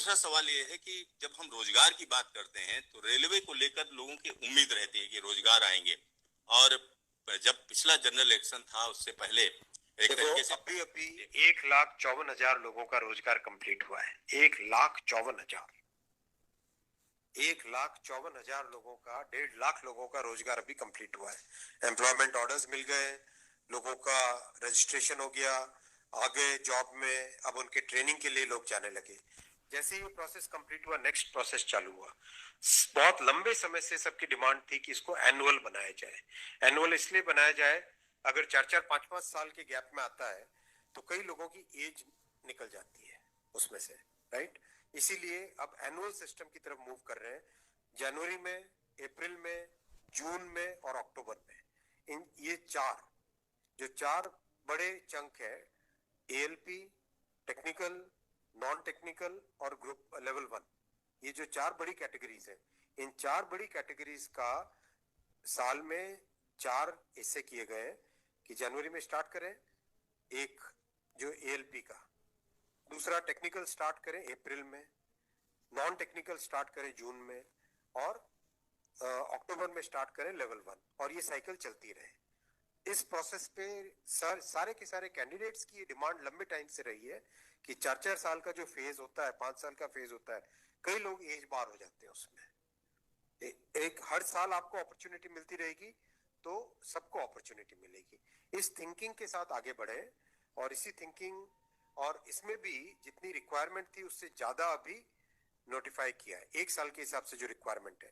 दूसरा सवाल ये है कि जब हम रोजगार की बात करते हैं तो रेलवे को लेकर लोगों की उम्मीद रहती है कि रोजगार आएंगे। और जब पिछला जनरल इलेक्शन था उससे पहले एक तरीके से अभी 1,54,000 लोगों का रोजगार कंप्लीट हुआ है। 1,54,000 1,54,000 लोगों का 1.5 लाख लोगों का रोजगार अभी कंप्लीट हुआ है। एम्प्लॉयमेंट ऑर्डर्स मिल गए, लोगों का रजिस्ट्रेशन हो गया, आगे जॉब में अब उनके ट्रेनिंग के लिए लोग जाने लगे। जैसे ही प्रोसेस कंप्लीट हुआ, नेक्स्ट प्रोसेस चालू हुआ। बहुत लंबे समय से सबकी डिमांड थी कि इसको एनुअल बनाया जाए। एनुअल इसलिए बनाया जाए, अगर 4-4, 5-5 साल के गैप में आता है तो कई लोगों की एज निकल जाती है उसमें से, राइट। इसीलिए अब एनुअल सिस्टम की तरफ मूव कर रहे हैं। जनवरी में, अप्रैल में, जून में और अक्टूबर में, इन ये चार बड़े चंक है, एएलपी, टेक्निकल, नॉन टेक्निकल और ग्रुप लेवल 1, ये जो 4 बड़ी कैटेगरीज है, इन 4 बड़ी कैटेगरीज का साल में 4 हिस्से किए गए कि जनवरी में स्टार्ट करें एक जो एएलपी का, दूसरा टेक्निकल स्टार्ट करें अप्रैल में, नॉन टेक्निकल स्टार्ट करें जून में और अक्टूबर में स्टार्ट करें लेवल 1, और ये साइकिल चलती रहे। इस प्रोसेस पे सारे के सारे कैंडिडेट्स की डिमांड लंबे टाइम से रही है कि 4-4 साल का जो फेज होता है, 5 साल का फेज होता है, कई लोग एज बार हो जाते हैं उसमें। एक हर साल आपको अपॉर्चुनिटी मिलती रहेगी तो सबको अपॉर्चुनिटी मिलेगी। इस थिंकिंग के साथ आगे बढ़े, और इसी थिंकिंग और इसमें भी जितनी रिक्वायरमेंट थी उससे ज्यादा अभी नोटिफाई किया है। 1 साल के हिसाब से जो रिक्वायरमेंट है,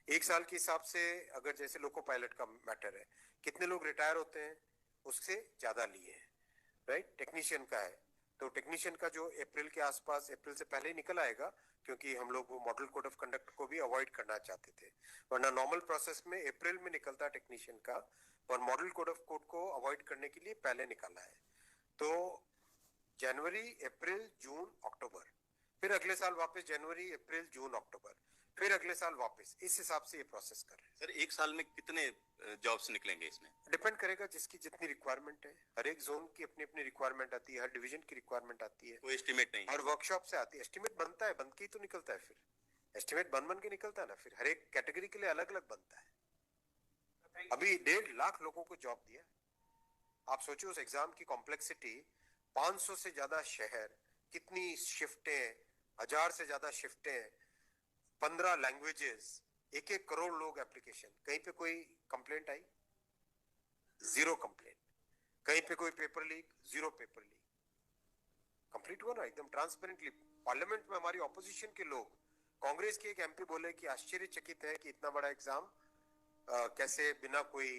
1 साल के हिसाब से अगर जैसे लोको पायलट का मैटर है, कितने लोग रिटायर होते हैं उससे ज्यादा लिए हैं, राइट। टेक्नीशियन का है तो टेक्नीशियन का जो अप्रैल के आसपास, अप्रैल से पहले निकल आएगा, क्योंकि हम लोग वो मॉडल कोड ऑफ कंडक्ट को भी अवॉइड करना चाहते थे, वरना नॉर्मल प्रोसेस में अप्रैल में निकलता है टेक्नीशियन का, और मॉडल कोड ऑफ कोड को अवॉइड करने के लिए पहले निकाला है। तो जनवरी, अप्रैल, जून, अक्टूबर, फिर अगले साल वापस जनवरी, अप्रैल, जून, अक्टूबर, फिर अगले साल वापस, इस हिसाब से ये प्रोसेस कर रहे हैं। सर 1 साल में कितने जॉब्स निकलेंगे इसमें? डिपेंड करेगा जिसकी जितनी रिक्वायरमेंट है, हर एक जोन की अपनी अपनी रिक्वायरमेंट आती है, हर डिवीजन की रिक्वायरमेंट आती है, कोई एस्टिमेट नहीं, हर वर्कशॉप से आती है। एस्टिमेट बनता है, बन के ही तो निकलता है, फिर एस्टिमेट बन के निकलता है ना, फिर हर एक कैटेगरी के लिए अलग अलग बनता है। अभी 1.5 लाख लोगों को जॉब दिया। आप सोचो उस एग्जाम की कॉम्प्लेक्सिटी, 500 से ज्यादा शहर, कितनी शिफ्टें, 1000 से ज्यादा शिफ्टें, 15 लैंग्वेजेस, 1-1 करोड़ लोग एप्लीकेशन। कहीं पे कोई कंप्लेंट आई? 0 कंप्लेंट। कहीं पे कोई paper leak? 0 paper leak. Complete हुआ ना एकदम ट्रांसपेरेंटली। पार्लियामेंट में हमारी ऑपोजिशन के लोग, कांग्रेस के एक एमपी बोले कि आश्चर्यचकित है कि इतना बड़ा एग्जाम कैसे बिना कोई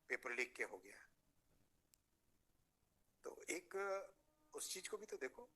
पेपर लीक के हो गया। तो एक उस चीज को भी तो देखो।